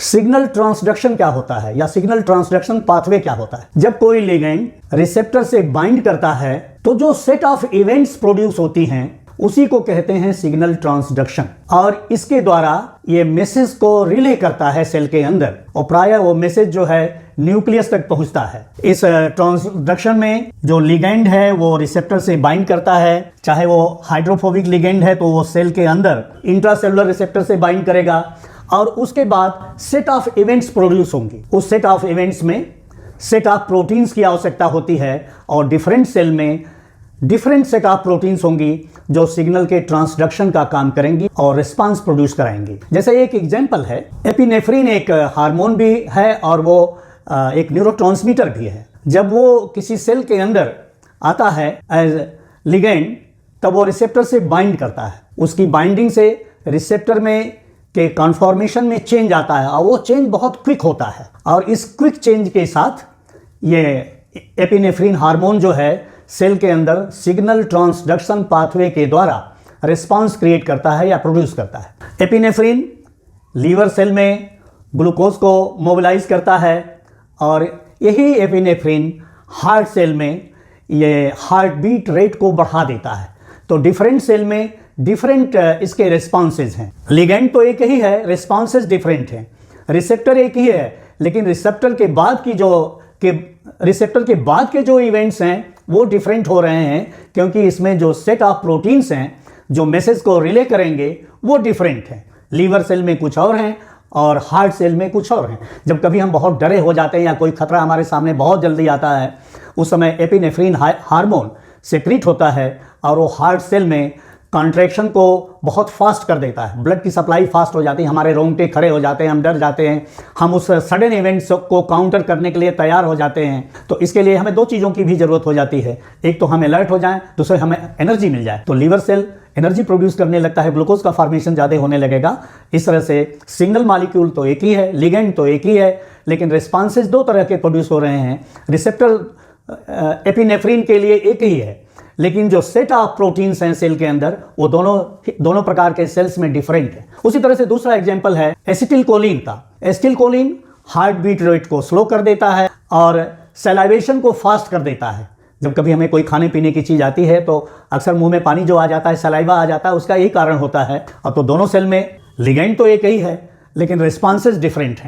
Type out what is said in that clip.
Signal transduction क्या होता है या सिग्नल ट्रांसडक्शन पाथवे क्या होता है? जब कोई लिगैंड रिसेप्टर से बाइंड करता है तो जो सेट ऑफ इवेंट्स प्रोड्यूस होती हैं उसी को कहते हैं सिग्नल ट्रांसडक्शन, और इसके द्वारा ये मैसेज को रिले करता है सेल के अंदर और प्रायः वो मैसेज जो है न्यूक्लियस तक पहुंचता है। इस ट्रांसडक्शन में जो लिगैंड है वो रिसेप्टर से बाइंड करता है, चाहे वो हाइड्रोफोबिक लिगैंड है तो वो सेल के अंदर इंट्रासेलुलर रिसेप्टर से बाइंड करेगा और उसके बाद सेट ऑफ इवेंट्स प्रोड्यूस होंगी। उस सेट ऑफ इवेंट्स में सेट ऑफ प्रोटीन्स की आवश्यकता होती है और डिफरेंट सेल में डिफरेंट सेट ऑफ प्रोटीन्स होंगी जो सिग्नल के ट्रांसडक्शन का काम करेंगी और रिस्पांस प्रोड्यूस कराएंगी। जैसे एक एग्जांपल है, एपिनेफ्रिन एक हार्मोन भी है और वो एक न्यूरोट्रांसमीटर भी है। जब वो किसी सेल के अंदर आता है एज लिगैंड तब वो रिसेप्टर से बाइंड करता है। उसकी बाइंडिंग से रिसेप्टर में के कॉन्फॉर्मेशन में चेंज आता है और वो चेंज बहुत क्विक होता है और इस क्विक चेंज के साथ ये एपिनेफ्रिन हार्मोन जो है सेल के अंदर सिग्नल ट्रांसडक्शन पाथवे के द्वारा रिस्पांस क्रिएट करता है या प्रोड्यूस करता है। एपिनेफ्रिन लीवर सेल में ग्लूकोज को मोबिलाइज करता है और यही एपिनेफ्रिन हार्ट सेल में ये हार्ट बीट रेट को बढ़ा देता है। तो डिफरेंट सेल में डिफरेंट इसके रिस्पॉन्सेज हैं। लिगैंड तो एक ही है, रिस्पॉन्सेज डिफरेंट हैं। रिसेप्टर एक ही है लेकिन रिसेप्टर के बाद के जो इवेंट्स हैं वो डिफरेंट हो रहे हैं क्योंकि इसमें जो सेट ऑफ प्रोटीन्स हैं जो मैसेज को रिले करेंगे वो डिफरेंट हैं। लीवर सेल में कुछ और हैं और हार्ट सेल में कुछ और हैं। जब कभी हम बहुत डरे हो जाते हैं या कोई खतरा हमारे सामने बहुत जल्दी आता है उस समय एपिनेफ्रिन हार्मोन सेक्रेट होता है और वो हार्ट सेल में कॉन्ट्रैक्शन को बहुत फास्ट कर देता है। ब्लड की सप्लाई फास्ट हो जाती है, हमारे रोंगटे खड़े हो जाते हैं, हम डर जाते हैं, हम उस सडन इवेंट्स को काउंटर करने के लिए तैयार हो जाते हैं। तो इसके लिए हमें दो चीज़ों की भी ज़रूरत हो जाती है, एक तो हम अलर्ट हो जाएं, दूसरे हमें एनर्जी मिल जाए। तो लीवर सेल एनर्जी प्रोड्यूस करने लगता है, ग्लूकोज का फॉर्मेशन ज़्यादा होने लगेगा। इस तरह से सिग्नल मॉलिक्यूल तो एक ही है, लिगैंड तो एक ही है, लेकिन रिस्पॉन्सेज दो तरह के प्रोड्यूस हो रहे हैं। रिसेप्टर एपिनेफ्रिन के लिए एक ही है लेकिन जो सेट ऑफ प्रोटीन्स हैं सेल के अंदर वो दोनों प्रकार के सेल्स में डिफरेंट है। उसी तरह से दूसरा एग्जांपल है एसिटिलकोलिन का। एसिटिलकोलिन हार्ट बीट रेट को स्लो कर देता है और सलाइवेशन को फास्ट कर देता है। जब कभी हमें कोई खाने पीने की चीज़ आती है तो अक्सर मुंह में पानी जो आ जाता है, सलाइवा आ जाता है, उसका यही कारण होता है। और तो दोनों सेल में लिगैंड तो एक ही है लेकिन रिस्पॉन्सेज डिफरेंट हैं।